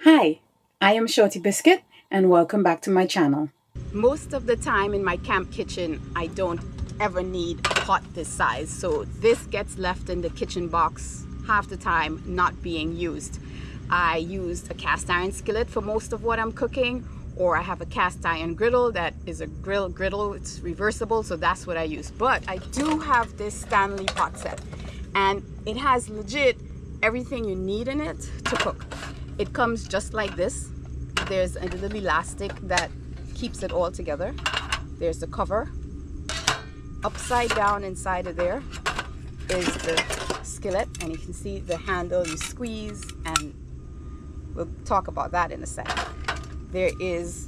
Hi, I am Shorty Biscuit and welcome back to my channel. Most of the time in my camp kitchen, I don't ever need a pot this size. So this gets left in the kitchen box half the time not being used. I used a cast iron skillet for most of what I'm cooking, or I have a cast iron griddle that is a griddle. It's reversible, so that's what I use. But I do have this Stanley Pot Set, and it has legit everything you need in it to cook. It comes just like this. There's a little elastic that keeps it all together. There's the cover. Upside down inside of there is the skillet, and you can see the handle you squeeze, and we'll talk about that in a sec. There is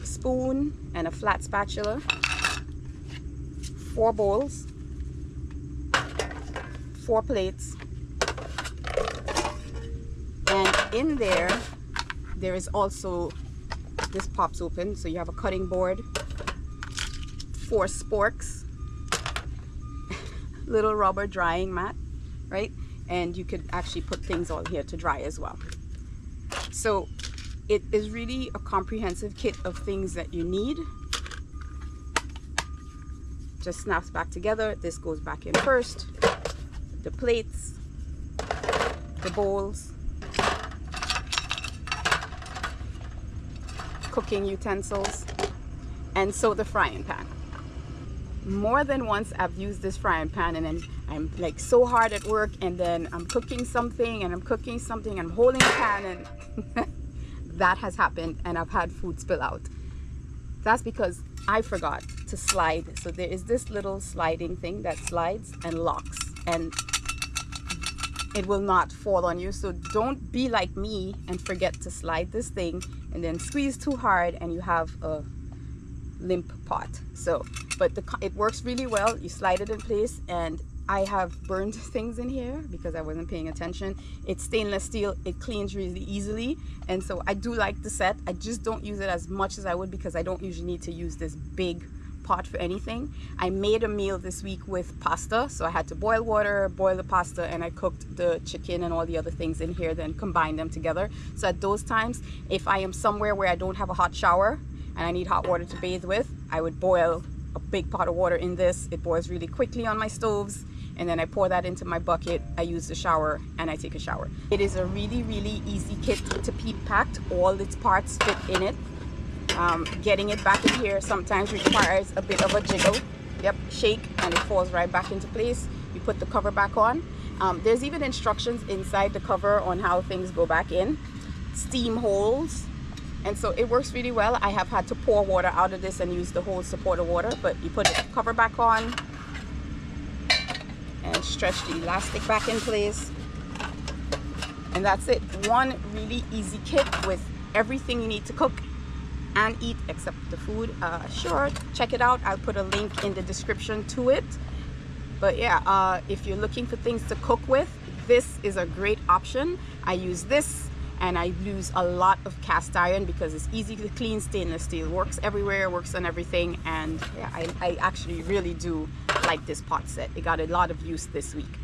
a spoon and a flat spatula, 4 bowls, 4 plates, and in there is also, this pops open, so you have a cutting board, 4 sporks, little rubber drying mat, right? And you could actually put things all here to dry as well. So it is really a comprehensive kit of things that you need. Just snaps back together. This goes back in first. The plates, the bowls, cooking utensils, and so the frying pan. More than once I've used this frying pan, and I'm like so hard at work, and then I'm cooking something and I'm holding the pan, and that has happened, and I've had food spill out. That's because I forgot to slide. So there is this little sliding thing that slides and locks, and it will not fall on you. So don't be like me and forget to slide this thing and then squeeze too hard and you have a limp pot. So but it works really well. You slide it in place, and I have burned things in here because I wasn't paying attention. It's stainless steel, it cleans really easily, and so I do like the set. I just don't use it as much as I would because I don't usually need to use this big pot for anything. I made a meal this week with pasta, so I had to boil water, boil the pasta, and I cooked the chicken and all the other things in here, then combine them together. So at those times, if I am somewhere where I don't have a hot shower and I need hot water to bathe with, I would boil a big pot of water in this. It boils really quickly on my stoves, and then I pour that into my bucket. I use the shower and I take a shower. It is a really easy kit to be packed. All its parts fit in it. Getting it back in here sometimes requires a bit of a jiggle. Yep, shake and it falls right back into place. You put the cover back on. There's even instructions inside the cover on how things go back in. Steam holes. And so it works really well. I have had to pour water out of this and use the whole support of water, but you put the cover back on and stretch the elastic back in place. And that's it. One really easy kit with everything you need to cook and eat except the food. Sure, check it out. I'll put a link in the description to it. But yeah, if you're looking for things to cook with, this is a great option. I use this, and I use a lot of cast iron because it's easy to clean. Stainless steel works everywhere, works on everything, and yeah, I actually really do like this pot set. It got a lot of use this week.